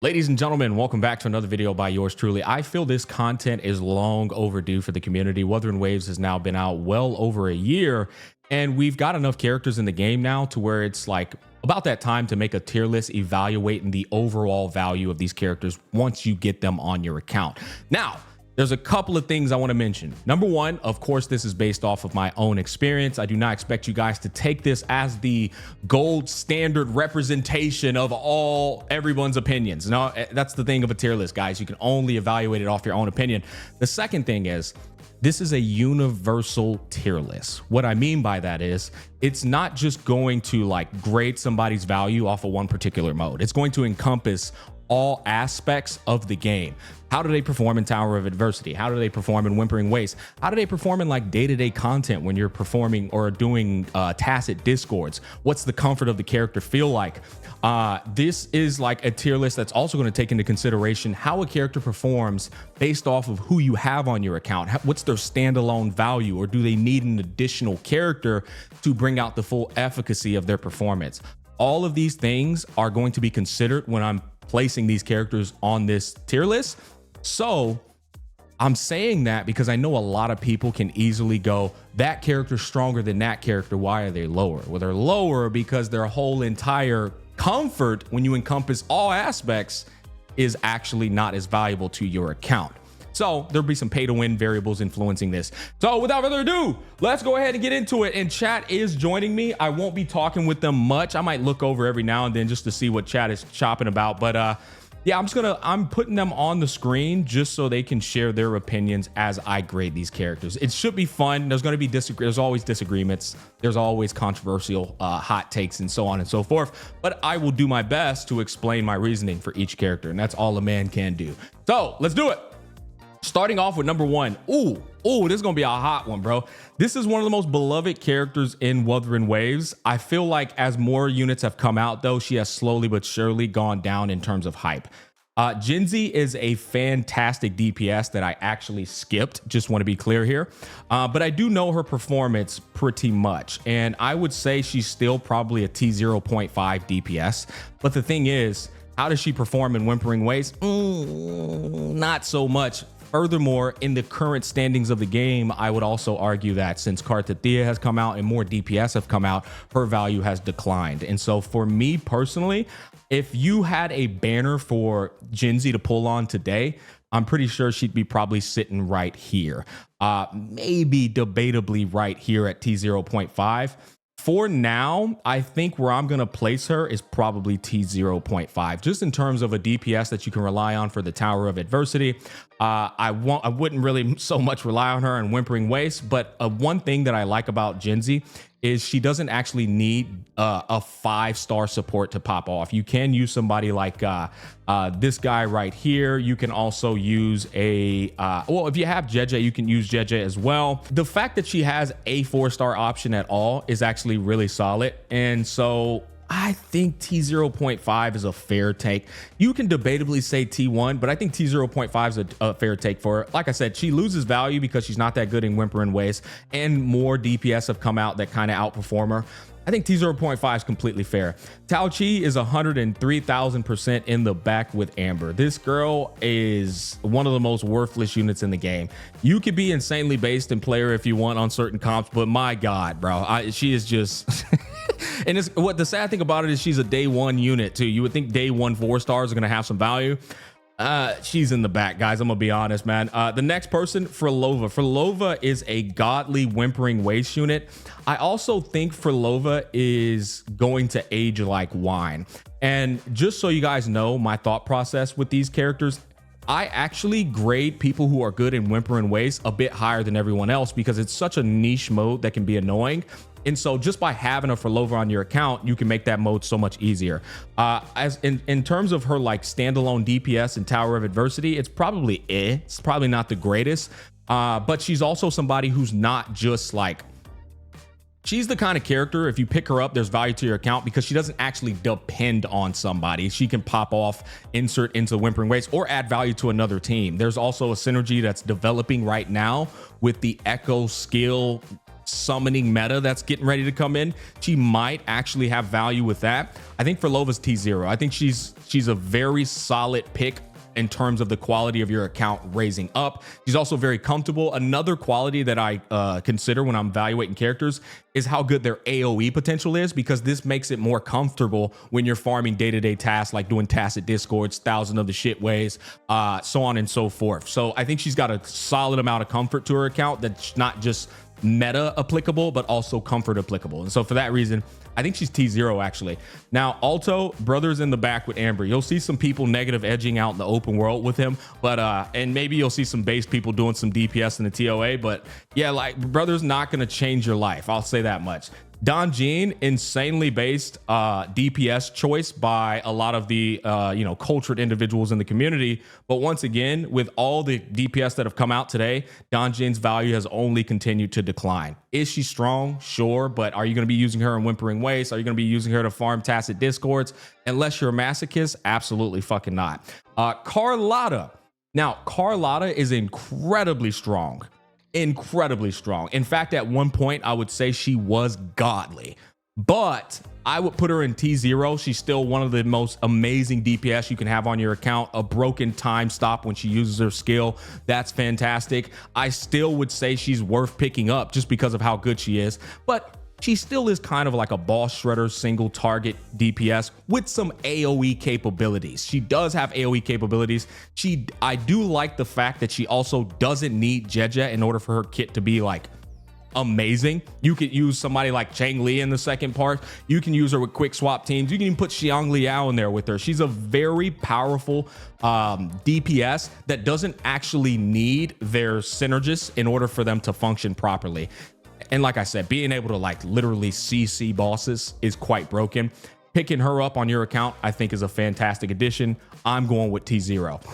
Ladies and gentlemen, welcome back to another video by yours truly. I feel this content is long overdue for the community. Wuthering Waves has now been out well over a year, and we've got enough characters in the game now to where it's like about that time to make a tier list evaluating the overall value of these characters once you get them on your account. Now, there's a couple of things I want to mention. Number one, of course, this is based off of my own experience. I do not expect you guys to take this as the gold standard representation of everyone's opinions. No, that's the thing of a tier list, guys. You can only evaluate it off your own opinion. The second thing is, this is a universal tier list. What I mean by that is it's not just going to like grade somebody's value off of one particular mode. It's going to encompass all aspects of the game. How do they perform in Tower of Adversity? How do they perform in Whimpering Waste? How do they perform in like day-to-day content when you're performing or doing tacit discords? What's the comfort of the character feel like? This is like a tier list that's also going to take into consideration how a character performs based off of who you have on your account. What's their standalone value, or do they need an additional character to bring out the full efficacy of their performance? All of these things are going to be considered when I'm placing these characters on this tier list. So I'm saying that because I know a lot of people can easily go, that character's stronger than that character, why are they lower? Well, they're lower because their whole entire comfort, when you encompass all aspects, is actually not as valuable to your account. So there'll be some pay to win variables influencing this. So without further ado, let's go ahead and get into it. And chat is joining me. I won't be talking with them much. I might look over every now and then just to see what chat is chopping about. But yeah, I'm putting them on the screen just so they can share their opinions as I grade these characters. It should be fun. There's going to be there's always disagreements. There's always controversial hot takes and so on and so forth. But I will do my best to explain my reasoning for each character, and that's all a man can do. So let's do it. Starting off with number one. Ooh, this is gonna be a hot one, bro. This is one of the most beloved characters in Wuthering Waves. I feel like as more units have come out, though, she has slowly but surely gone down in terms of hype. Jinshi is a fantastic DPS that I actually skipped. Just want to be clear here. But I do know her performance pretty much, and I would say she's still probably a T0.5 DPS. But the thing is, how does she perform in Whimpering Waste? Not so much. Furthermore, in the current standings of the game, I would also argue that since Cartethyia has come out and more DPS have come out, her value has declined. And so for me personally, if you had a banner for Jinshi to pull on today, I'm pretty sure she'd be probably sitting right here. Maybe debatably right here at T0.5. For now, I think where I'm going to place her is probably T0.5, just in terms of a DPS that you can rely on for the Tower of Adversity. I wouldn't really so much rely on her in Whimpering Waste, but one thing that I like about Jinshi is she doesn't actually need a 5-star support to pop off. You can use somebody like this guy right here. You can also use well, if you have Zezhi, you can use Zezhi as well. The fact that she has a 4-star option at all is actually really solid. And so I think T0.5 is a fair take. You can debatably say T1, but I think T0.5 is a fair take for her. Like I said, she loses value because she's not that good in Whimpering Waste, and more DPS have come out that kind of outperform her. I think T0.5 is completely fair. Taoqi is 103,000% in the back with Amber. This girl is one of the most worthless units in the game. You could be insanely based in player if you want on certain comps, but my God, bro, she is just... And what the sad thing about it is she's a day one unit too. You would think day one 4-stars are going to have some value. She's in the back, guys. I'm gonna be honest, man. The next person, Phrolova. Phrolova is a godly Whimpering Waste unit. I also think Phrolova is going to age like wine. And just so you guys know my thought process with these characters, I actually grade people who are good in Whimpering Waste a bit higher than everyone else because it's such a niche mode that can be annoying. And so just by having a Phrolova on your account, you can make that mode so much easier. As in terms of her like standalone DPS and Tower of Adversity, it's probably it's probably not the greatest. But she's also somebody who's not just like, she's the kind of character, if you pick her up, there's value to your account because she doesn't actually depend on somebody. She can pop off, insert into Whimpering Waste, or add value to another team. There's also a synergy that's developing right now with the Echo skill summoning meta that's getting ready to come in, she might actually have value with that. I think Phrolova's T0. I think she's a very solid pick in terms of the quality of your account raising up. She's also very comfortable. Another quality that I consider when I'm evaluating characters is how good their AoE potential is, because this makes it more comfortable when you're farming day-to-day tasks like doing tacit discords, thousand of the shit ways, so on and so forth. So I think she's got a solid amount of comfort to her account that's not just meta applicable, but also comfort applicable. And so for that reason, I think she's T0 actually. Now, Aalto, brothers in the back with Amber. You'll see some people negative edging out in the open world with him, but and maybe you'll see some base people doing some DPS in the TOA, but yeah, like brother's not going to change your life. I'll say that much. Danjin, insanely based DPS choice by a lot of the cultured individuals in the community. But once again, with all the DPS that have come out today, Danjin's value has only continued to decline. Is she strong? Sure. But are you going to be using her in Whimpering Waste? Are you going to be using her to farm tacit discords? Unless you're a masochist, absolutely fucking not. Carlotta. Now, Carlotta is incredibly strong. Incredibly strong. In fact, at one point, I would say she was godly, but I would put her in T0. She's still one of the most amazing DPS you can have on your account. A broken time stop when she uses her skill, that's fantastic. I still would say she's worth picking up just because of how good she is, but she still is kind of like a boss shredder single target DPS with some AoE capabilities. She does have AoE capabilities. I do like the fact that she also doesn't need Zezhi in order for her kit to be like amazing. You could use somebody like Changli in the second part. You can use her with quick swap teams. You can even put Xiangli Yao in there with her. She's a very powerful DPS that doesn't actually need their synergists in order for them to function properly. And like I said, being able to like literally CC bosses is quite broken. Picking her up on your account, I think, is a fantastic addition. I'm going with T0.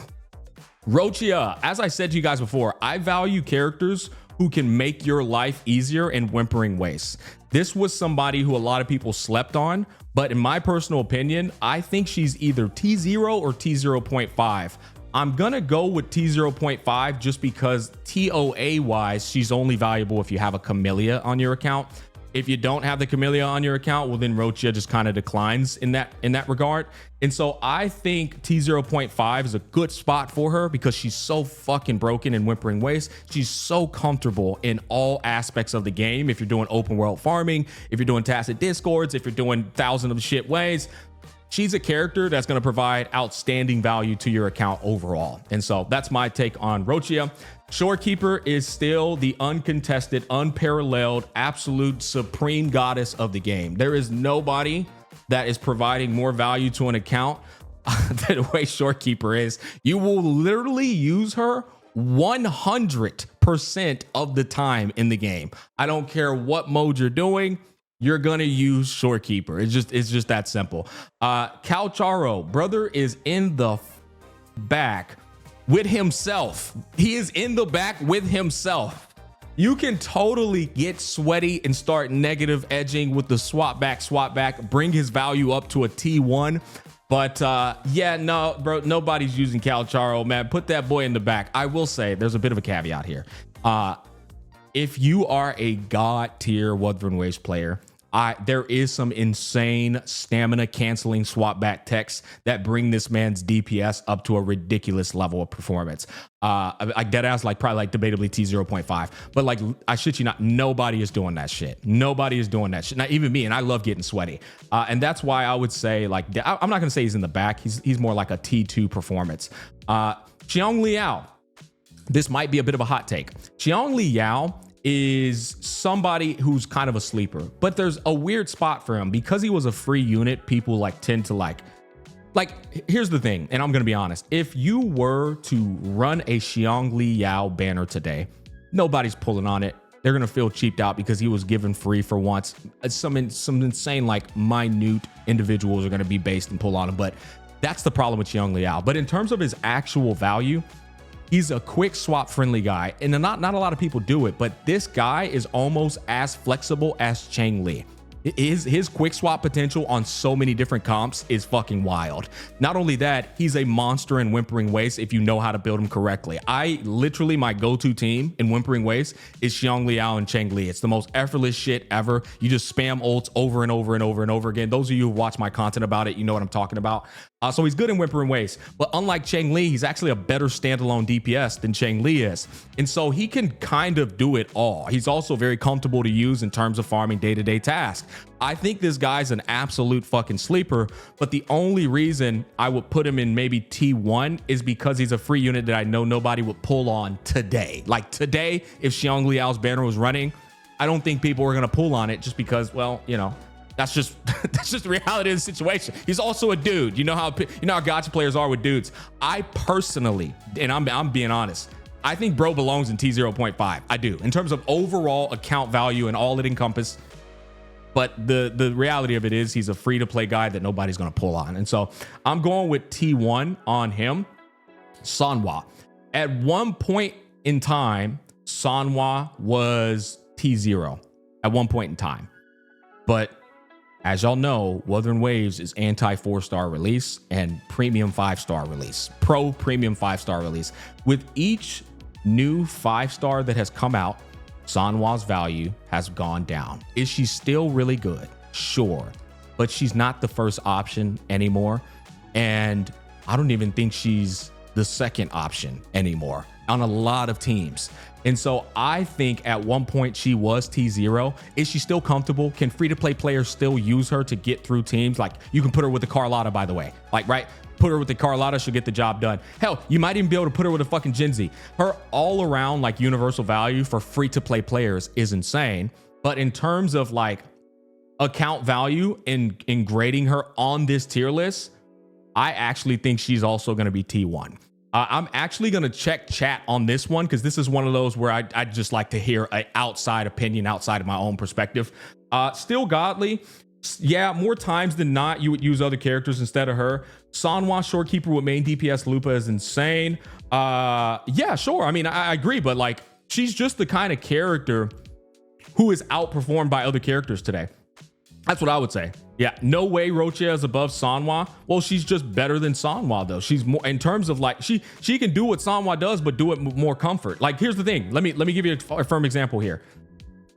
Roccia, as I said to you guys before, I value characters who can make your life easier in Whimpering Waste. This was somebody who a lot of people slept on, but in my personal opinion, I think she's either T0 or T0.5. I'm gonna go with T0.5 just because TOA wise, she's only valuable if you have a Camellya on your account. If you don't have the Camellya on your account, well then Roccia just kind of declines in that regard. And so I think T0.5 is a good spot for her because she's so fucking broken in Whimpering Waste. She's so comfortable in all aspects of the game. If you're doing open world farming, if you're doing tacit discords, if you're doing thousand of shit ways, she's a character that's going to provide outstanding value to your account overall. And so that's my take on Roccia. Shorekeeper is still the uncontested, unparalleled, absolute supreme goddess of the game. There is nobody that is providing more value to an account than the way Shorekeeper is. You will literally use her 100% of the time in the game. I don't care what mode you're doing. You're gonna use Shorekeeper. It's just that simple. Calcharo, brother, is in the back with himself. He is in the back with himself. You can totally get sweaty and start negative edging with the swap back, bring his value up to a T1. But yeah, no, bro, nobody's using Calcharo, man. Put that boy in the back. I will say there's a bit of a caveat here. If you are a god tier Wuthering Waves player, there is some insane stamina canceling swap back techs that bring this man's DPS up to a ridiculous level of performance. I deadass like probably like debatably T0.5, but like I shit you not, nobody is doing that shit. Nobody is doing that shit. Not even me, and I love getting sweaty. And that's why I would say like I'm not gonna say he's in the back. He's more like a T2 performance. Xiangli Yao. This might be a bit of a hot take. Xiangli Yao is somebody who's kind of a sleeper, but there's a weird spot for him because he was a free unit. People like tend to like here's the thing, and I'm gonna be honest, if you were to run a Xiangli Yao banner today, nobody's pulling on it. They're gonna feel cheaped out because he was given free for once. Some insane like minute individuals are gonna be based and pull on him, but that's the problem with Xiangli Yao. But in terms of his actual value, he's a quick swap friendly guy, and not a lot of people do it, but this guy is almost as flexible as Changli. His quick swap potential on so many different comps is fucking wild. Not only that, he's a monster in Whimpering Waste if you know how to build him correctly. I literally, my go-to team in Whimpering Waste is Xiangli Yao and Changli. It's the most effortless shit ever. You just spam ults over and over and over and over again. Those of you who watch my content about it, you know what I'm talking about. So he's good in Whimpering Waste, but unlike Changli, he's actually a better standalone DPS than Changli is. And so he can kind of do it all. He's also very comfortable to use in terms of farming day-to-day tasks. I think this guy's an absolute fucking sleeper, but the only reason I would put him in maybe T1 is because he's a free unit that I know nobody would pull on today. Like today, if Xiangli Yao's banner was running, I don't think people were going to pull on it just because, well, you know, that's just the reality of the situation. He's also a dude. You know how Gacha players are with dudes. I personally, and I'm being honest, I think bro belongs in T0.5. I do, in terms of overall account value and all it encompasses. But the reality of it is he's a free to play guy that nobody's going to pull on. And so I'm going with T1 on him. Sanhua. At one point in time, Sanhua was T0 at one point in time. But as y'all know, Wuthering Waves is anti 4-star release and premium 5-star release, pro premium 5-star release. With each new 5-star that has come out, Sanhua's value has gone down. Is she still really good? Sure, but she's not the first option anymore. And I don't even think she's the second option anymore on a lot of teams. And so I think at one point she was T0. Is she still comfortable? Can free-to-play players still use her to get through teams? Like, you can put her with the Carlotta, by the way. Like, right? Put her with the Carlotta, she'll get the job done. Hell, you might even be able to put her with a fucking Jinshi. Her all-around, like, universal value for free-to-play players is insane. But in terms of, like, account value in grading her on this tier list, I actually think she's also going to be T1. I'm actually going to check chat on this one because this is one of those where I'd just like to hear an outside opinion outside of my own perspective. Still godly. Yeah, more times than not, you would use other characters instead of her. Sanhua Shorekeeper with main DPS Lupa is insane. Yeah, sure. I mean, I agree, but like, she's just the kind of character who is outperformed by other characters today. That's what I would say. Yeah, no way Roccia is above Sanhua. Well, she's just better than Sanhua though. She's more in terms of like she can do what Sanhua does, but do it with more comfort. Like, here's the thing. Let me give you a firm example here.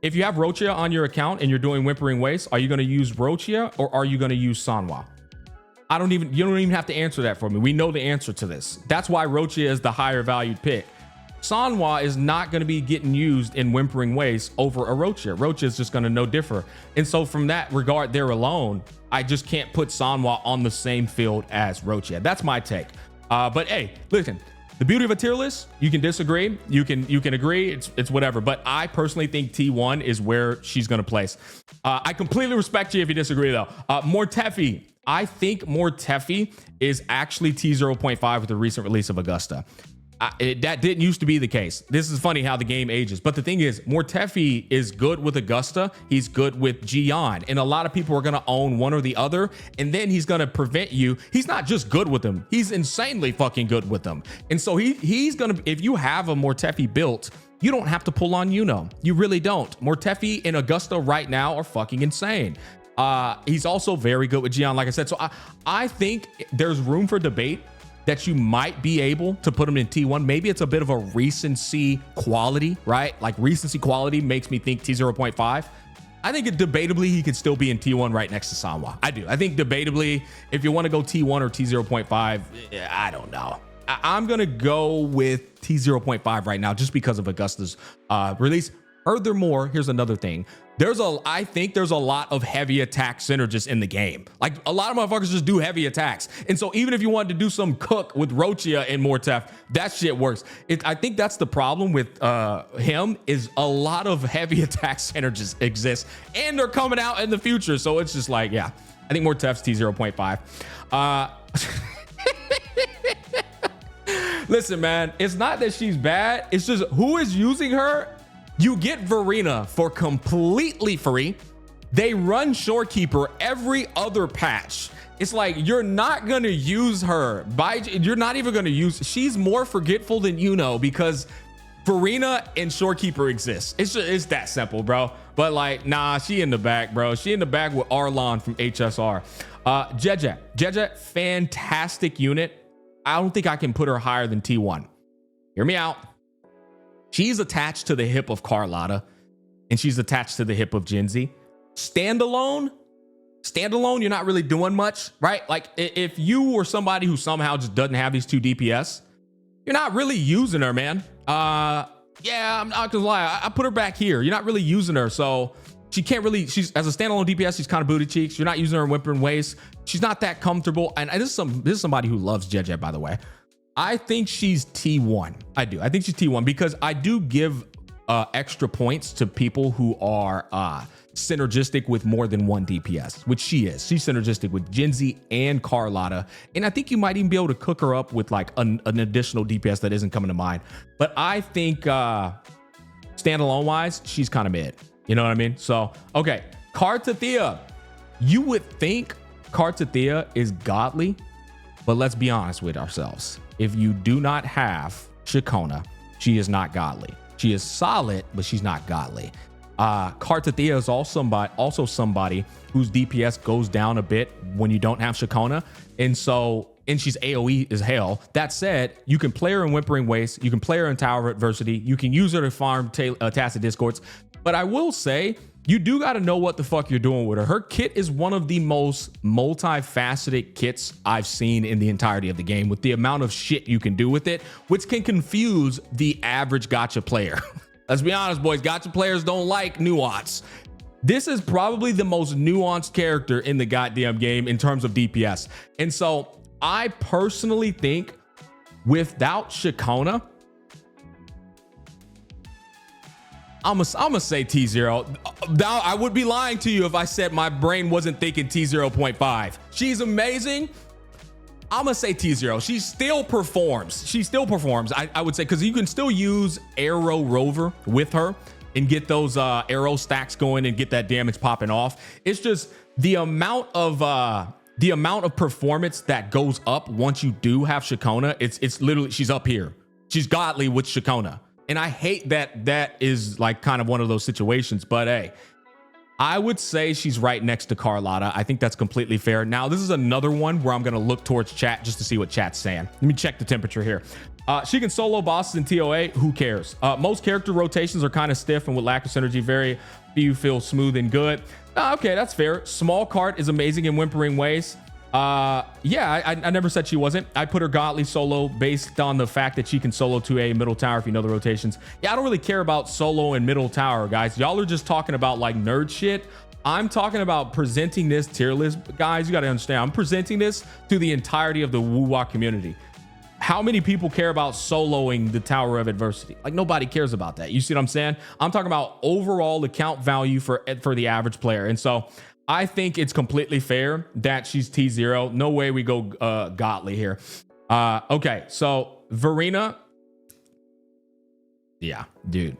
If you have Roccia on your account and you're doing Whimpering Waste, are you going to use Roccia or are you going to use Sanhua? You don't even have to answer that for me. We know the answer to this. That's why Roccia is the higher valued pick. Sanhua is not going to be getting used in Whimpering Waste over a Roccia. Roccia is just going to know differ. And so from that regard there alone, I just can't put Sanhua on the same field as Roccia. That's my take. But hey, listen, the beauty of a tier list, you can disagree, you can agree, it's whatever. But I personally think T1 is where she's going to place. I completely respect you if you disagree though. Mortefi. I think Mortefi is actually T0.5 with the recent release of Augusta. That didn't used to be the case. This is funny how the game ages. But the thing is, Mortefi is good with Augusta. He's good with Jiyan. And a lot of people are going to own one or the other. And then he's going to prevent you. He's not just good with them. He's insanely fucking good with them. And so he's going to, if you have a Mortefi built, you don't have to pull on Yuno. You really don't. Mortefi and Augusta right now are fucking insane. He's also very good with Jiyan, like I said. So I think there's room for debate that you might be able to put him in T1. Maybe it's a bit of a recency quality, right? Like recency quality makes me think T0.5. I think debatably he could still be in T1 right next to Sanhua. I do. I think debatably, if you want to go T1 or T0.5, I don't know. I'm going to go with T0.5 right now just because of Augusta's release. Furthermore, here's another thing. I think there's a lot of heavy attack synergists in the game. Like, a lot of motherfuckers just do heavy attacks. And so even if you wanted to do some cook with Roccia and Mortef, that shit works. I think that's the problem with him, is a lot of heavy attack synergists exist and they're coming out in the future. So it's just like, yeah, I think Mortef's T0.5. Listen, man, it's not that she's bad. It's just who is using her. You get Verina for completely free. They run Shorekeeper every other patch. It's like, you're not going to use her. You're not even going to use. She's more forgetful than you know, because Verina and Shorekeeper exists. It's that simple, bro. But like, nah, she in the back, bro. She in the back with Arlon from HSR. Zezhi, fantastic unit. I don't think I can put her higher than T1. Hear me out. She's attached to the hip of Carlotta, and she's attached to the hip of Jinshi. Standalone, you're not really doing much, right? Like if you were somebody who somehow just doesn't have these 2 DPS, you're not really using her, man. Yeah, I'm not gonna lie. I put her back here. You're not really using her, so she can't really. She's as a standalone DPS, she's kind of booty cheeks. You're not using her in whimpering waist. She's not that comfortable. And this is somebody who loves Zezhi, by the way. I think she's T1. I do. I think she's T1 because I do give extra points to people who are synergistic with more than one DPS, which she is. She's synergistic with Jinshi and Carlotta, and I think you might even be able to cook her up with like an additional DPS that isn't coming to mind. But I think standalone wise, she's kind of mid. You know what I mean? So okay, Cartethyia. You would think Cartethyia is godly, but let's be honest with ourselves. If you do not have Ciaconna, she is not godly. She is solid, but she's not godly. Cartethyia is also somebody whose DPS goes down a bit when you don't have Ciaconna, and she's AoE as hell. That said, you can play her in Whimpering Waste, you can play her in Tower of Adversity, you can use her to farm Tacit Discords, but I will say, you do got to know what the fuck you're doing with her. Her kit is one of the most multifaceted kits I've seen in the entirety of the game, with the amount of shit you can do with it, which can confuse the average gacha player. Let's be honest, boys, gacha players don't like nuance. This is probably the most nuanced character in the goddamn game in terms of DPS. And so I personally think without Ciaconna, I'm gonna say T0. Now, I would be lying to you if I said my brain wasn't thinking T0.5. She's amazing. I'm gonna say T0. She still performs. I would say, because you can still use Arrow Rover with her and get those arrow stacks going and get that damage popping off. It's just the amount of performance that goes up once you do have Ciaconna. It's literally, she's up here. She's godly with Ciaconna. And I hate that is like kind of one of those situations, but hey, I would say she's right next to Carlotta. I think that's completely fair. Now, this is another one where I'm going to look towards chat just to see what chat's saying. Let me check the temperature here. She can solo bosses in TOA. Who cares? Most character rotations are kind of stiff and with lack of synergy, very few feel smooth and good. Okay, that's fair. Small cart is amazing in Whimpering Ways. Yeah, I never said she wasn't. I put her godly solo based on the fact that she can solo to a middle tower, if you know the rotations. Yeah, I don't really care about solo and middle tower, guys. Y'all are just talking about like nerd shit. I'm talking about presenting this tier list. Guys, you got to understand, I'm presenting this to the entirety of the Wuwa community. How many people care about soloing the Tower of Adversity? Like, nobody cares about that. You see what I'm saying? I'm talking about overall account value for the average player. And so I think it's completely fair that she's T0. No way we go godly here. Okay, so Verina. Yeah, dude.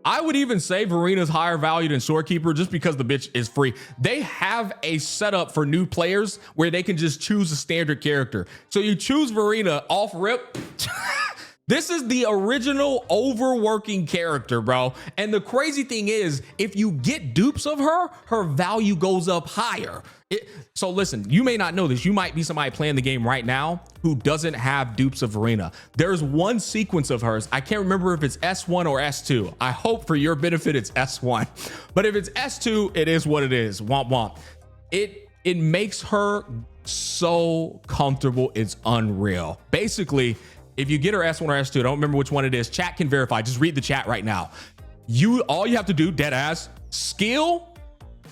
I would even say Verina's higher value than Shorekeeper just because the bitch is free. They have a setup for new players where they can just choose a standard character. So you choose Verina off rip. This is the original overworking character, bro. And the crazy thing is, if you get dupes of her, her value goes up higher. So listen, you may not know this. You might be somebody playing the game right now who doesn't have dupes of Verina. There's one sequence of hers. I can't remember if it's S1 or S2. I hope for your benefit it's S1. But if it's S2, it is what it is. Womp womp. It makes her so comfortable. It's unreal. Basically, if you get her S1 or S2, I don't remember which one it is. Chat can verify. Just read the chat right now. All you have to do, dead ass, skill,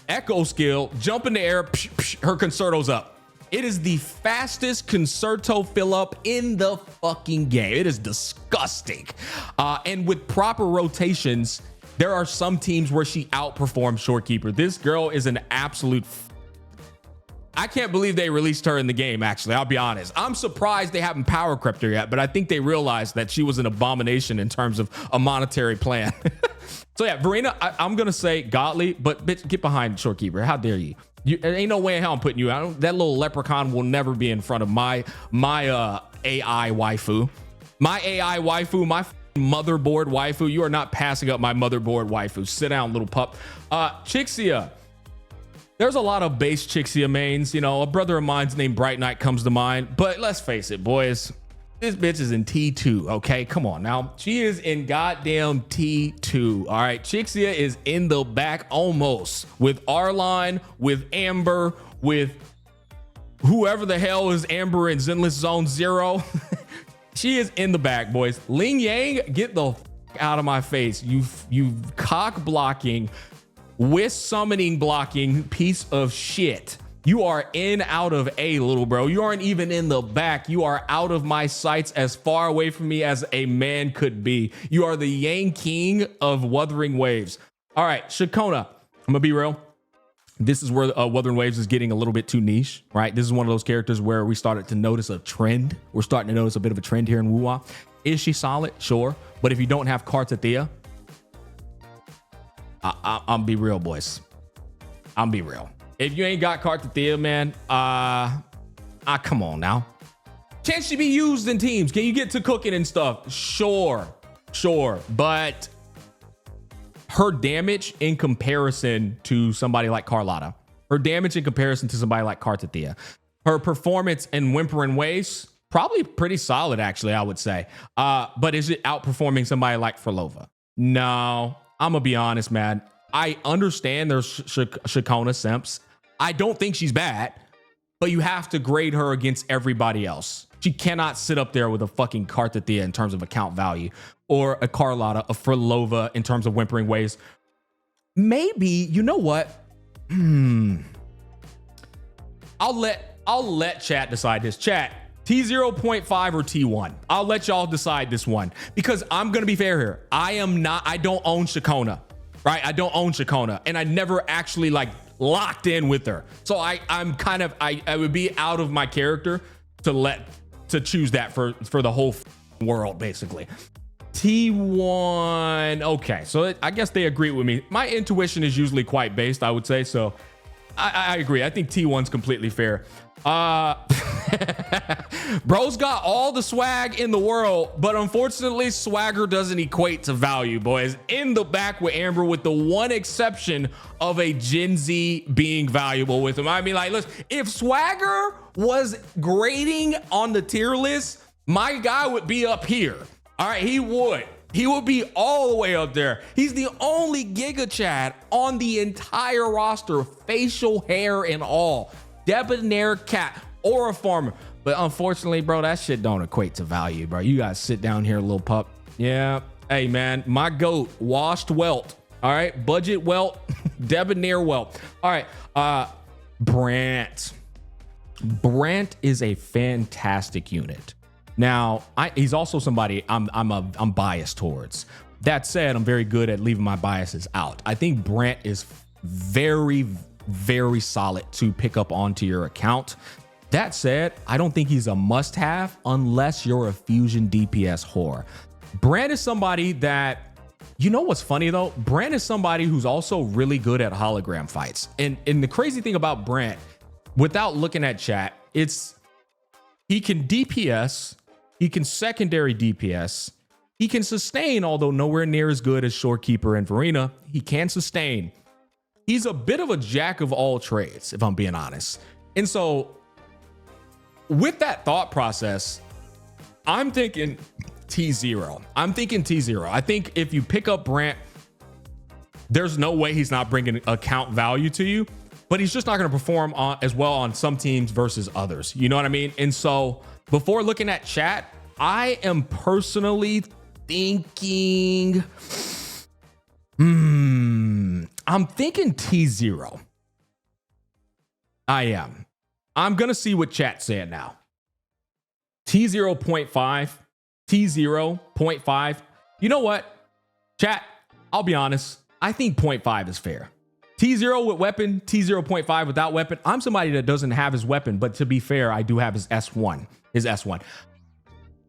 echo skill, jump in the air, psh, psh, her concerto's up. It is the fastest concerto fill up in the fucking game. It is disgusting. And with proper rotations, there are some teams where she outperforms Shorekeeper. This girl is an absolute. I can't believe they released her in the game, actually. I'll be honest. I'm surprised they haven't power crept her yet, but I think they realized that she was an abomination in terms of a monetary plan. So yeah, Verina, I'm going to say godly, but bitch, get behind Shorekeeper. How dare you? Ain't no way in hell I'm putting you out. That little leprechaun will never be in front of my AI waifu. My AI waifu, motherboard waifu. You are not passing up my motherboard waifu. Sit down, little pup. Chixia. There's a lot of base Chixia mains. You know, a brother of mine's named Bright Knight comes to mind. But let's face it, boys. This bitch is in T2, okay? Come on now. She is in goddamn T2, all right? Chixia is in the back almost with R-Line, with Amber, with whoever the hell is Amber in Zenless Zone 0. She is in the back, boys. Lingyang, get the out of my face. You cock blocking, with summoning blocking piece of shit. You are in out of A, little bro. You aren't even in the back. You are out of my sights, as far away from me as a man could be. You are the Yang King of Wuthering Waves. All right, Ciaconna. I'm gonna be real. This is where Wuthering Waves is getting a little bit too niche, right? This is one of those characters where we started to notice a trend. We're starting to notice a bit of a trend here in Wuwa. Is she solid? Sure. But if you don't have Cartethyia, I'm be real, boys. I'm be real. If you ain't got Cartethyia, man, come on now. Can she be used in teams? Can you get to cooking and stuff? Sure. But her damage in comparison to somebody like Carlotta, her damage in comparison to somebody like Cartethyia, her performance in Whimpering Waves, probably pretty solid, actually, I would say. But is it outperforming somebody like Phrolova? No, I'm gonna be honest, man. I understand there's Ciaconna simps. I don't think she's bad, but you have to grade her against everybody else. She cannot sit up there with a fucking Cartethyia in terms of account value, or a Carlotta, a Phrolova in terms of Whimpering Waves. Maybe, you know what? I'll let chat decide this. Chat, T0.5 or T1. I'll let y'all decide this one, because I'm gonna be fair here. I don't own Ciaconna, right? I don't own Ciaconna, and I never actually locked in with her. So I would be out of my character to choose that for the whole world, basically. T1. Okay, so I guess they agree with me. My intuition is usually quite based, I would say. So I agree. I think T1's completely fair. Bro's got all the swag in the world, but unfortunately swagger doesn't equate to value, boys. In the back with Amber, with the one exception of a Gen Z being valuable with him. I mean, listen, if swagger was grading on the tier list, my guy would be up here. All right, he would be all the way up there. He's the only Giga Chad on the entire roster, facial hair and all. Debonair cat or a farmer. But unfortunately, bro, that shit don't equate to value, bro. You guys sit down here, little pup. Yeah. Hey, man, my goat, washed Welt. All right. Budget Welt, Debonair Welt. All right. Brant. Brant is a fantastic unit. Now, he's also somebody I'm biased towards. That said, I'm very good at leaving my biases out. I think Brant is very, very solid to pick up onto your account. That said, I don't think he's a must-have unless you're a fusion DPS whore. Brant is somebody that, you know what's funny though? Brant is somebody who's also really good at hologram fights. And the crazy thing about Brant, without looking at chat, it's he can DPS, he can secondary DPS, he can sustain, although nowhere near as good as Shorekeeper and Verina. He can sustain. He's a bit of a jack of all trades, if I'm being honest. And so with that thought process, I'm thinking T0. I think if you pick up Brant, there's no way he's not bringing account value to you, but he's just not going to perform as well on some teams versus others. You know what I mean? And so before looking at chat, I am personally thinking, I'm thinking T0. I am. I'm going to see what chat's saying now. T0.5. T0.5. You know what? Chat, I'll be honest. I think 0.5 is fair. T0 with weapon, T0.5 without weapon. I'm somebody that doesn't have his weapon, but to be fair, I do have his S1.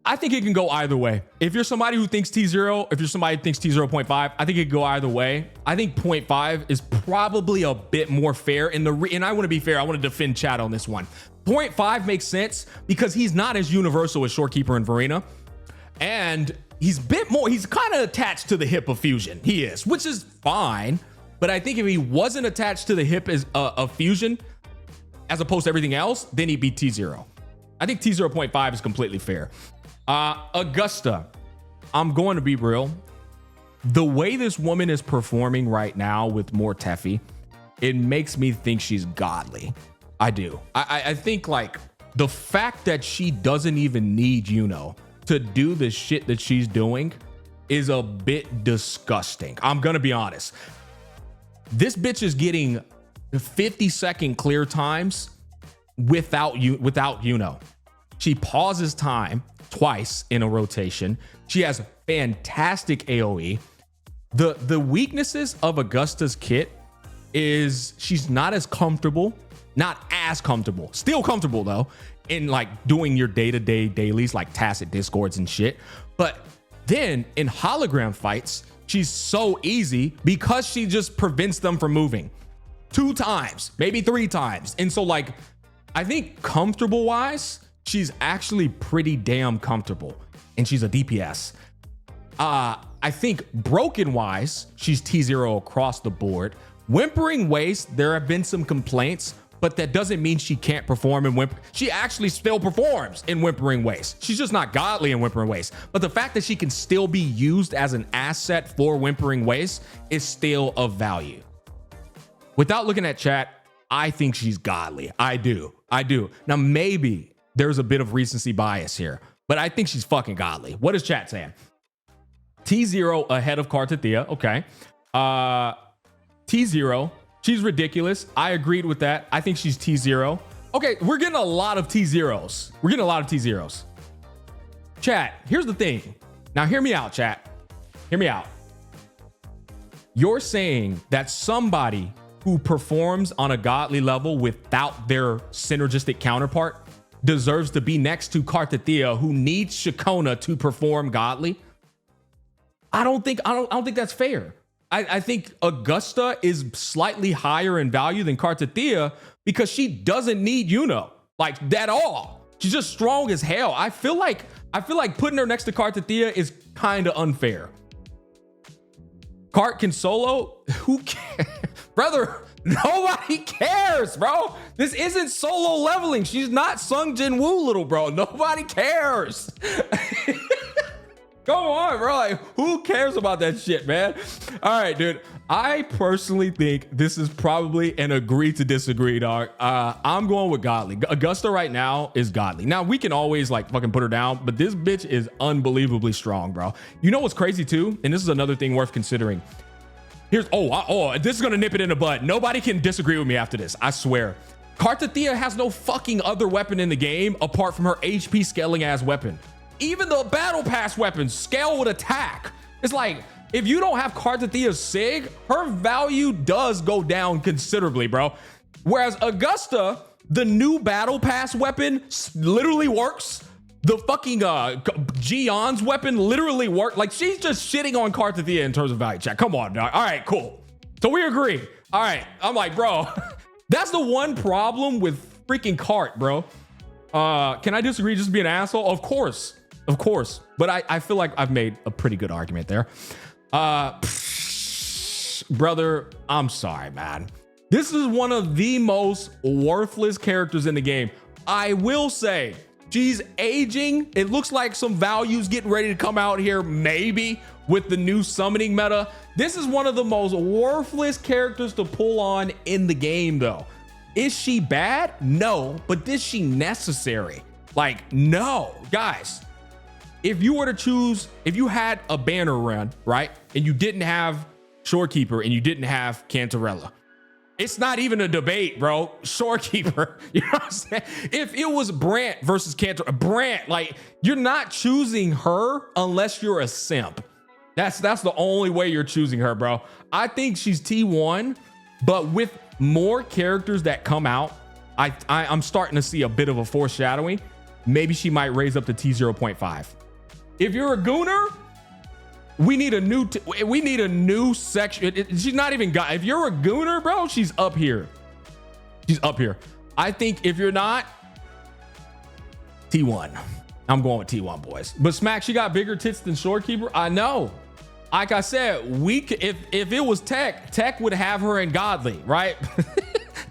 I think it can go either way. If you're somebody who thinks T0, if you're somebody who thinks T0.5, I think it can go either way. I think 0.5 is probably a bit more fair. And I want to be fair. I want to defend chat on this one. 0.5 makes sense because he's not as universal as Shorekeeper and Verina. And he's kind of attached to the hip of fusion. He is, which is fine. But I think if he wasn't attached to the hip as of fusion, as opposed to everything else, then he'd be T0. I think T0.5 is completely fair. Augusta, I'm going to be real. The way this woman is performing right now with Mortefi, it makes me think she's godly. I do. I think like the fact that she doesn't even need Yuno to do the shit that she's doing is a bit disgusting. I'm going to be honest. This bitch is getting 50-second clear times without Yuno. She pauses time twice in a rotation. She has fantastic AoE. The weaknesses of Augusta's kit is she's not as comfortable, still comfortable though, in like doing your day-to-day dailies like tacit discords and shit. But then in hologram fights, she's so easy because she just prevents them from moving 2 times, maybe 3 times. And so like, I think comfortable wise, she's actually pretty damn comfortable, and she's a DPS. I think broken wise, she's T0 across the board. Whimpering Waste, there have been some complaints, but that doesn't mean she can't perform in Whimper. She actually still performs in Whimpering Waste. She's just not godly in Whimpering Waste. But the fact that she can still be used as an asset for Whimpering Waste is still of value. Without looking at chat, I think she's godly. I do. Now, maybe there's a bit of recency bias here, but I think she's fucking godly. What is chat saying? T0 ahead of Cartethyia. Okay. T0. She's ridiculous. I agreed with that. I think she's T0. Okay, we're getting a lot of T0s. Chat, here's the thing. Now, hear me out, chat. Hear me out. You're saying that somebody who performs on a godly level without their synergistic counterpart deserves to be next to Cartethyia, who needs Ciaconna to perform godly? I don't think that's fair. I think Augusta is slightly higher in value than Cartethyia because she doesn't need Yuno like at all. She's just strong as hell. I feel like putting her next to Cartethyia is kind of unfair. Cart can solo? Who cares? Brother, nobody cares, bro. This isn't solo leveling. She's not Sung Jin Woo, little bro. Nobody cares. Come on, bro. Like, who cares about that shit, man? All right, dude. I personally think this is probably an agree to disagree, dog. I'm going with godly. Augusta right now is godly. Now, we can always like fucking put her down, but this bitch is unbelievably strong, bro. You know what's crazy too? And this is another thing worth considering. Here's, this is gonna nip it in the bud. Nobody can disagree with me after this, I swear. Cartethyia has no fucking other weapon in the game apart from her HP scaling ass weapon. Even the battle pass weapons scale with attack. It's like, if you don't have Cartethyia Sig, her value does go down considerably, bro. Whereas Augusta, the new battle pass weapon literally works. The fucking Jiyan's weapon literally works. Like, she's just shitting on Cartethyia in terms of value. Chat, come on, dog. All right, cool. So we agree. All right, I'm like, bro, that's the one problem with freaking Cart, bro. Can I disagree just be an asshole? Of course. But I feel like I've made a pretty good argument there. Brother, I'm sorry, man. This is one of the most worthless characters in the game. I will say, she's aging. It looks like some value's getting ready to come out here, maybe with the new summoning meta. This is one of the most worthless characters to pull on in the game, though. Is she bad? No, but is she necessary? Like, no. Guys, if you were to choose, if you had a banner run, right, and you didn't have Shorekeeper and you didn't have Cantarella, it's not even a debate, bro. Shorekeeper, you know what I'm saying? If it was Brant versus Brant, like, you're not choosing her unless you're a simp. That's the only way you're choosing her, bro. I think she's T1, but with more characters that come out, I'm starting to see a bit of a foreshadowing. Maybe she might raise up to T0.5. If you're a Gooner, we need a new section. She's not even got. If you're a Gooner, bro, she's up here. I think if you're not, T1. I'm going with T1, boys. But Smack, she got bigger tits than Shorekeeper. I know. Like I said, if it was Tech would have her in Godly, right?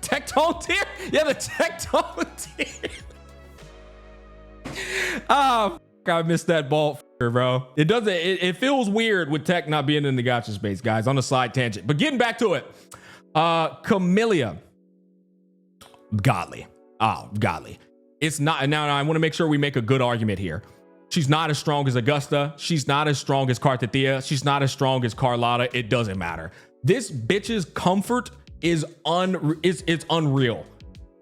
Tectone tier? Yeah, the Tectone tier. Oh, I missed that ball, bro. It feels weird with Tech not being in the gacha space, guys, on a side tangent. But getting back to it, Camellya, godly. Oh, godly. It's not. Now I want to make sure we make a good argument here. She's not as strong as Augusta. She's not as strong as Cartethyia. She's not as strong as Carlotta. It doesn't matter. This bitch's comfort is it's unreal.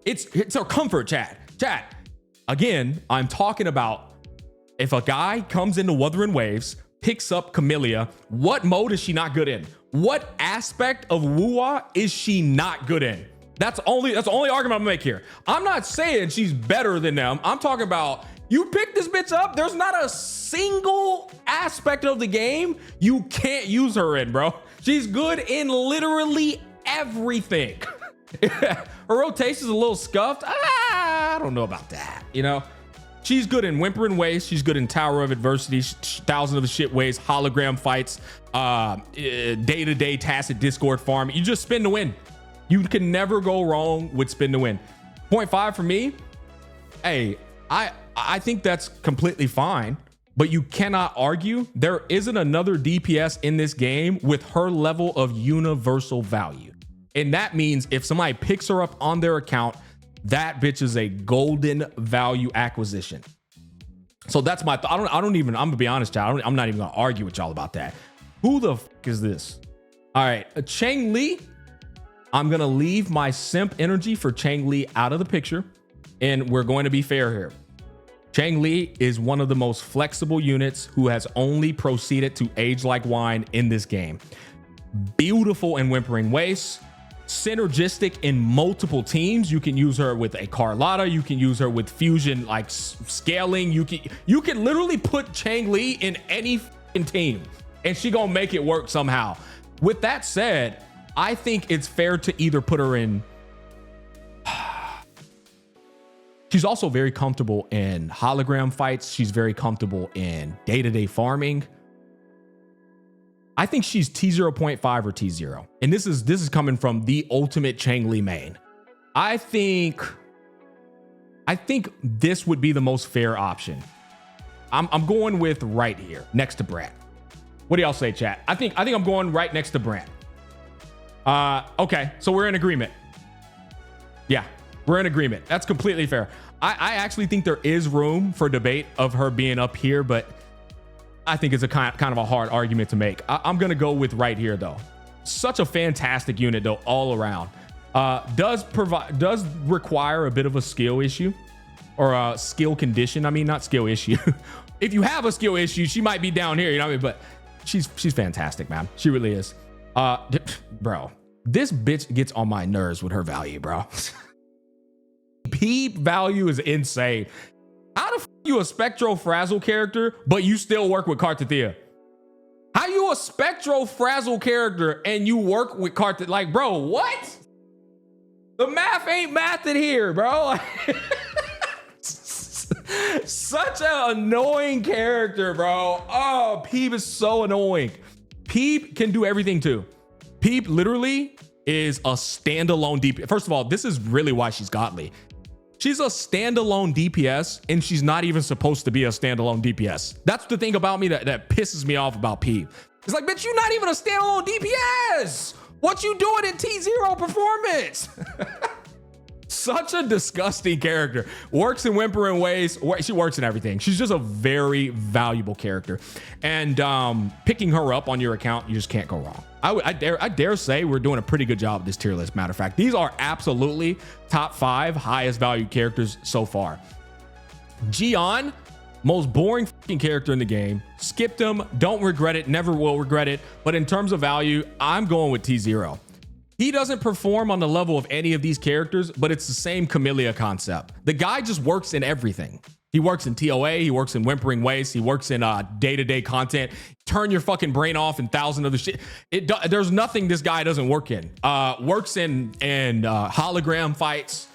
It's her comfort, chat. Again, I'm talking about if a guy comes into Wuthering Waves, picks up Camellya, what mode is she not good in? What aspect of Wuwa is she not good in? That's the only argument I'm gonna make here. I'm not saying she's better than them. I'm talking about you pick this bitch up. There's not a single aspect of the game you can't use her in, bro. She's good in literally everything. Her rotation's a little scuffed. I don't know about that. You know, she's good in Whimpering Ways. She's good in Tower of Adversity, Thousand of the Shit Ways, hologram fights, day-to-day tacit Discord farm. You just spin to win. You can never go wrong with spin to win. 0.5 for me. Hey, I think that's completely fine, but you cannot argue there isn't another DPS in this game with her level of universal value. And that means if somebody picks her up on their account, that bitch is a golden value acquisition. So that's my thought. I'm gonna be honest, child. I'm not even gonna argue with y'all about that. Who the fuck is this? All right, Changli. I'm gonna leave my simp energy for Changli out of the picture, and we're going to be fair here. Changli is one of the most flexible units who has only proceeded to age like wine in this game. Beautiful in Whimpering Ways, synergistic in multiple teams. You can use her with a Carlotta, you can use her with fusion like scaling. You can literally put Changli in any team and she gonna make it work somehow. With that said, I think it's fair to either put her in. She's also very comfortable in hologram fights. She's very comfortable in day-to-day farming. I think she's T0.5 or T0. And this is coming from the ultimate Changli main. I think this would be the most fair option. I'm going with right here next to Brad. What do y'all say, chat? I think I'm going right next to Brad. Okay, so we're in agreement. Yeah, we're in agreement. That's completely fair. I actually think there is room for debate of her being up here, but I think it's a kind of a hard argument to make. I'm gonna go with right here though. Such a fantastic unit though, all around. Does require a bit of a skill issue or a skill condition. I mean, not skill issue. If you have a skill issue, she might be down here. You know what I mean? But she's fantastic, man. She really is. Bro, this bitch gets on my nerves with her value, bro. Peep value is insane. How the f you a Spectro Frazzle character, but you still work with Cartethyia? How you a Spectro Frazzle character and you work with Cartethyia? Like, bro, what? The math ain't mathed here, bro. Such an annoying character, bro. Oh, Peep is so annoying. Peep can do everything too. Peep literally is a standalone DPS. First of all, this is really why she's godly. She's a standalone DPS and she's not even supposed to be a standalone DPS. That's the thing about me that pisses me off about Peep. It's like, bitch, you're not even a standalone DPS. What you doing in T0 performance? Such a disgusting character. Works in Whimpering Ways. She works in everything. She's just a very valuable character. And picking her up on your account, you just can't go wrong. I dare say we're doing a pretty good job with this tier list. Matter of fact, these are absolutely top 5 highest value characters so far. Jiyan, most boring fucking character in the game. Skipped him. Don't regret it. Never will regret it. But in terms of value, I'm going with T0. He doesn't perform on the level of any of these characters, but it's the same Camellya concept. The guy just works in everything. He works in TOA, he works in Whimpering Ways, he works in day-to-day content. Turn your fucking brain off in thousand other shit. There's nothing this guy doesn't work in. Works in hologram fights.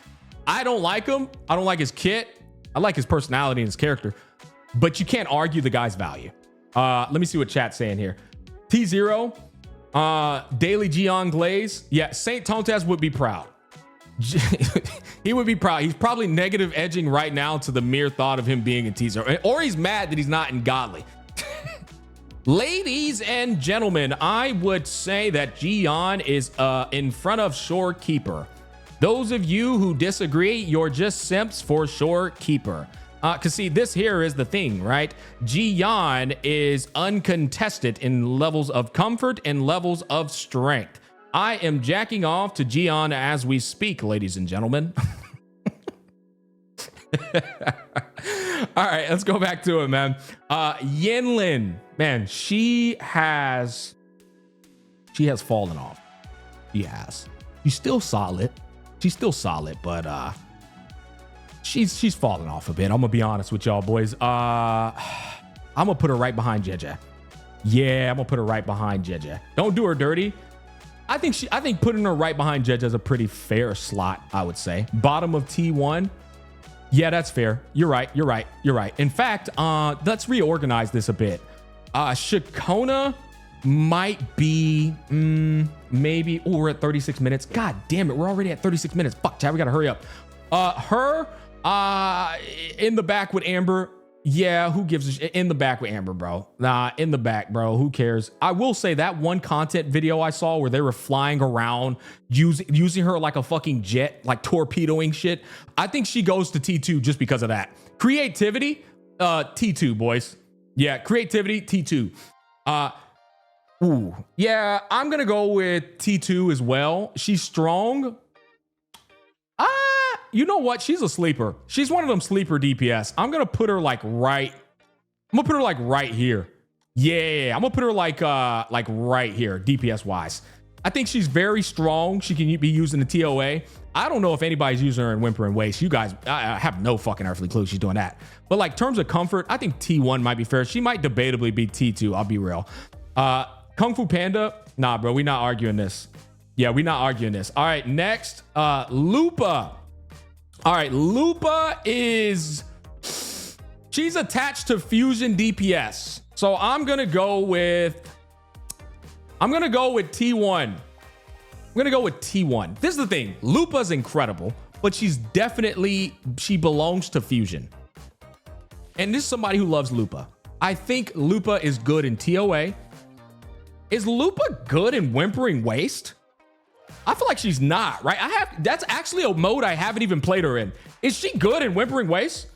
I don't like him. I don't like his kit. I like his personality and his character. but you can't argue the guy's value. Let me see what chat's saying here. T0, Daily Jiyan Glaze. Yeah, Saint Tontas would be proud. He would be proud. He's probably negative edging right now to the mere thought of him being in T0, or he's mad that he's not in Godly. Ladies and gentlemen, I would say that Jiyan is in front of Shorekeeper. Those of you who disagree, you're just simps for Shorekeeper. Because see, this here is the thing, right? Jiyan is uncontested in levels of comfort and levels of strength. I am jacking off to Jiyan as we speak, ladies and gentlemen. All right, let's go back to it, man. Yinlin, man, she has fallen off. She has. She's still solid. But she's fallen off a bit. I'm gonna be honest with y'all, boys. I'm gonna put her right behind Zezhi. Yeah, I'm gonna put her right behind Zezhi. Don't do her dirty. I think putting her right behind Zezhi is a pretty fair slot, I would say. Bottom of T1. Yeah, that's fair. You're right. In fact, let's reorganize this a bit. Ciaconna might be maybe. Oh, we're at 36 minutes. God damn it, we're already at 36 minutes. Fuck, Chad, we gotta hurry up. Her in the back with Amber. Yeah, who gives a shit? In the back with Amber, bro. Nah, in the back, bro. Who cares? I will say that one content video I saw where they were flying around using her like a fucking jet, like torpedoing shit. I think she goes to T2 just because of that. Creativity, T2, boys. Yeah, creativity, T2. Yeah, I'm gonna go with T2 as well. She's strong. You know what? She's a sleeper. She's one of them sleeper DPS. I'm gonna put her like right. I'm gonna put her like right here. Yeah, I'm gonna put her like right here, DPS wise. I think she's very strong. She can be used in the TOA. I don't know if anybody's using her in Whimpering Waste. You guys, I have no fucking earthly clue she's doing that. But like terms of comfort, I think T1 might be fair. She might debatably be T2. I'll be real. Kung Fu Panda. Nah, bro, we not arguing this. Yeah, we not arguing this. All right, next, Lupa. All right, Lupa she's attached to Fusion DPS. So I'm going to go with T1. I'm going to go with T1. This is the thing. Lupa's incredible, but she belongs to Fusion. And this is somebody who loves Lupa. I think Lupa is good in TOA. Is Lupa good in Whimpering Waste? I feel like she's not, right? That's actually a mode I haven't even played her in. Is she good in Whimpering Waste?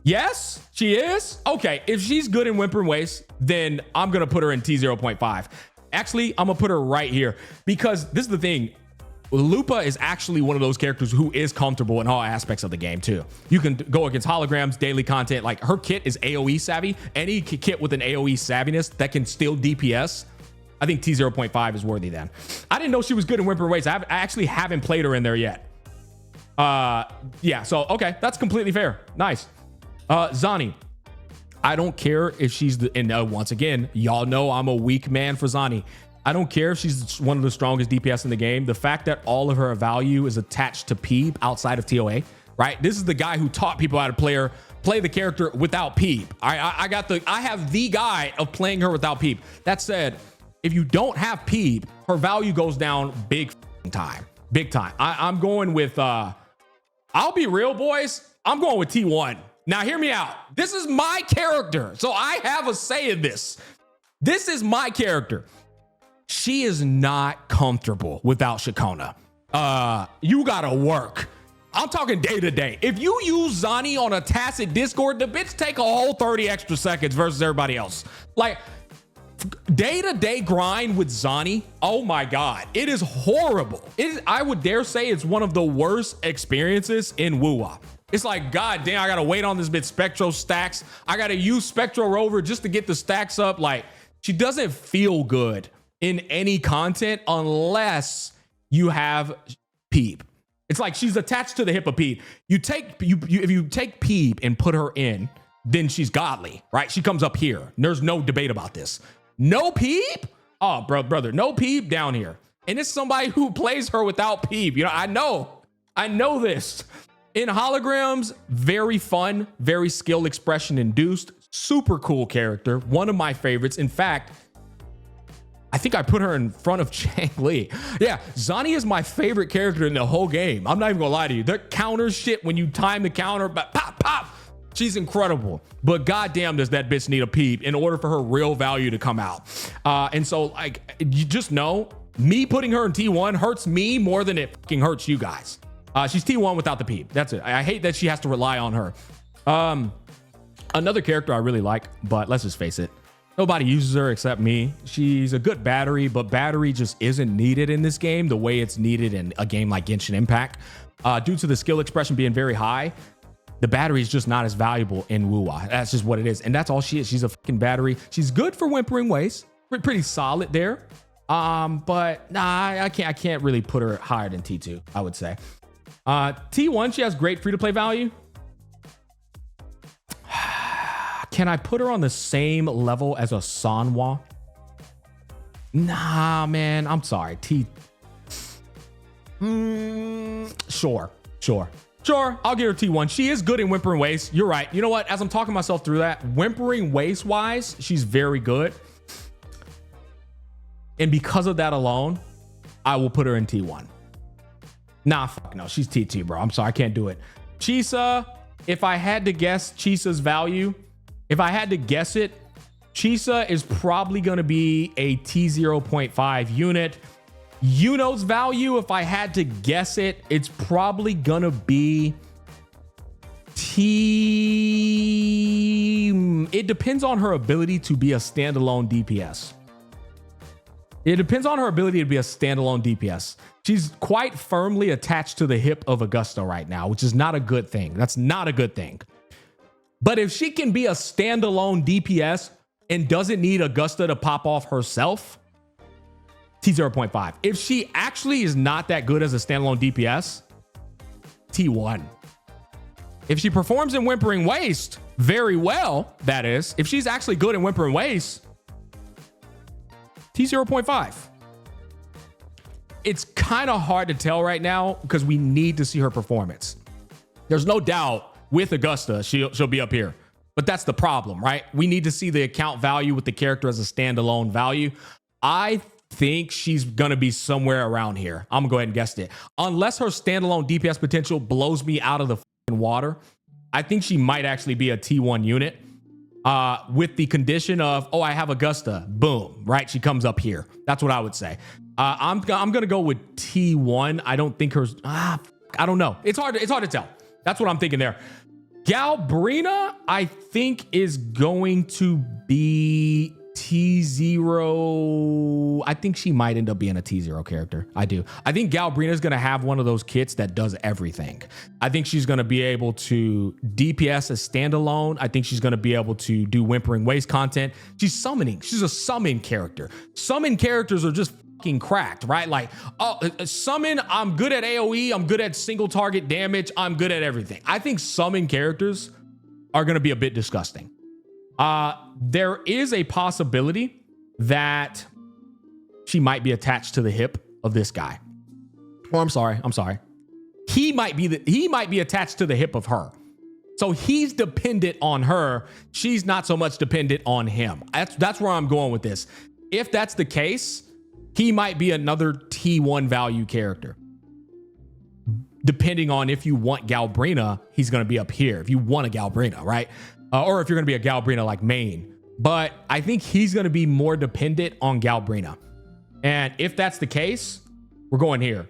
Yes, she is. Okay, if she's good in Whimpering Waste, then I'm gonna put her in T0.5. Actually, I'm gonna put her right here because this is the thing. Lupa is actually one of those characters who is comfortable in all aspects of the game too. You can go against holograms, daily content. Like her kit is AoE savvy. Any kit with an AoE savviness that can still DPS, I think T0.5 is worthy then. I didn't know she was good in Whimpering Waste. I actually haven't played her in there yet. Yeah, so, okay, that's completely fair. Nice. Zani. I don't care if she's once again, y'all know I'm a weak man for Zani. I don't care if she's one of the strongest DPS in the game. The fact that all of her value is attached to Phoebe outside of TOA, right? This is the guy who taught people how to play the character without Phoebe. I have the guy of playing her without Phoebe. That said, if you don't have Phoebe, her value goes down big time. I'm going with, I'll be real, boys. I'm going with T1. Now, hear me out. This is my character, so I have a say in this. This is my character. She is not comfortable without Ciaconna. You gotta work. I'm talking day to day. If you use Zani on a tacit Discord, the bitch take a whole 30 extra seconds versus everybody else. Like, day-to-day grind with Zani, oh my god, it is horrible. I would dare say it's one of the worst experiences in WoWA. It's like, god damn, I gotta wait on this bit Spectro stacks. I gotta use Spectro Rover just to get the stacks up. Like, she doesn't feel good in any content unless you have Phoebe. It's like she's attached to the hip of Phoebe. If you take Phoebe and put her in, then she's godly, right? She comes up here. There's no debate about this. No Phoebe? Oh, brother, no Phoebe down here. And it's somebody who plays her without Phoebe. You know, I know this. In holograms, very fun, very skill expression induced, Super cool character. One of my favorites. In fact, I think I put her in front of Changli. Yeah, Zani is my favorite character in the whole game. I'm not even gonna lie to you. The counter shit, when you time the counter, but pop, pop, she's incredible. But goddamn, does that bitch need a peep in order for her real value to come out. And so, like, you just know, me putting her in T1 hurts me more than it fucking hurts you guys. She's T1 without the peep. That's it. I hate that she has to rely on her. Another character I really like, but let's just face it, nobody uses her except me. She's a good battery, but battery just isn't needed in this game the way it's needed in a game like Genshin Impact. Due to the skill expression being very high, the battery is just not as valuable in Wuwa. That's just what it is. And that's all she is. She's a fucking battery. She's good for Whimpering Ways. Pretty solid there. But nah, I can't really put her higher than T2, I would say. T1, she has great free-to-play value. Can I put her on the same level as a Sanhua? Nah, man, I'm sorry. Sure. I'll give her T1. She is good in Whimpering Waist. You're right. You know what? As I'm talking myself through that, Whimpering Waist wise, she's very good. And because of that alone, I will put her in T1. Nah, fuck no. She's T2, bro. I'm sorry. I can't do it. Chixia, if I had to guess Chisa's value, if I had to guess it, Chixia is probably going to be a T0.5 unit. Yuno's value, if I had to guess it, it's probably going to be T... It depends on her ability to be a standalone DPS. It depends on her ability to be a standalone DPS. She's quite firmly attached to the hip of Augusta right now, which is not a good thing. That's not a good thing. But if she can be a standalone DPS and doesn't need Augusta to pop off herself, T0.5. If she actually is not that good as a standalone DPS, T1. If she performs in Whimpering Waist very well, that is, if she's actually good in Whimpering Waist, T0.5. It's kind of hard to tell right now because we need to see her performance. There's no doubt with Augusta, she'll be up here. But that's the problem, right? We need to see the account value with the character as a standalone value. I think she's going to be somewhere around here. I'm going to go ahead and guess it. Unless her standalone DPS potential blows me out of the water, I think she might actually be a T1 unit with the condition of, oh, I have Augusta. Boom, right? She comes up here. That's what I would say. I'm going to go with T1. I don't think hers... I don't know. It's hard to tell. That's what I'm thinking there. Galbrina, I think, is going to be T0. I think she might end up being a T0 character. I do. I think Galbrina is going to have one of those kits that does everything. I think she's going to be able to DPS as standalone. I think she's going to be able to do Whimpering Waist content. She's summoning. She's a summon character. Summon characters are just fucking cracked, right? Like, oh, summon, I'm good at AoE. I'm good at single target damage. I'm good at everything. I think summon characters are going to be a bit disgusting. There is a possibility that she might be attached to the hip of this guy. Or I'm sorry. He might be attached to the hip of her. So he's dependent on her. She's not so much dependent on him. That's where I'm going with this. If that's the case, he might be another T1 value character. Depending on if you want Galbrina, he's going to be up here. If you want a Galbrina, right? Or if you're going to be a Galbrina like main. But I think he's going to be more dependent on Galbrina. And if that's the case, we're going here.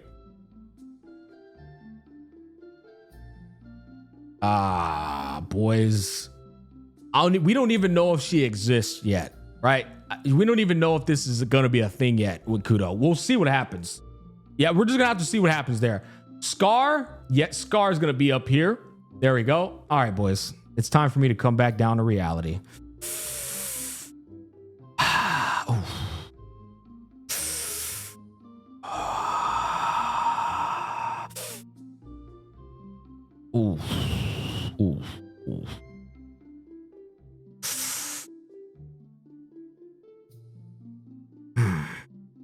Boys. We don't even know if she exists yet, right? We don't even know if this is going to be a thing yet with Kudo. We'll see what happens. Yeah, we're just going to have to see what happens there. Scar. Yeah, Scar is going to be up here. There we go. All right, boys. It's time for me to come back down to reality.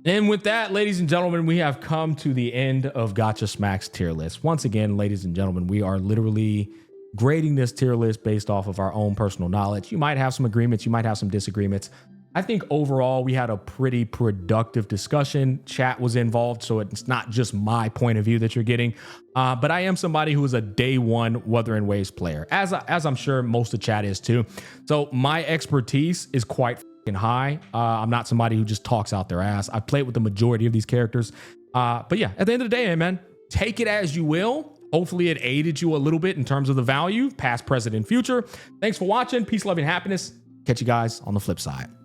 And with that, ladies and gentlemen, we have come to the end of Gacha Smack's tier list. Once again, ladies and gentlemen, we are literally grading this tier list based off of our own personal knowledge. You might have some agreements, you might have some disagreements. I think overall we had a pretty productive discussion. Chat was involved, so it's not just my point of view that you're getting. But I am somebody who is a day one Wuthering Waves player, as I'm sure most of chat is too. So my expertise is quite high. I'm not somebody who just talks out their ass. I've played with the majority of these characters. But yeah, at the end of the day, man, take it as you will. Hopefully it aided you a little bit in terms of the value, past, present, and future. Thanks for watching. Peace, love, and happiness. Catch you guys on the flip side.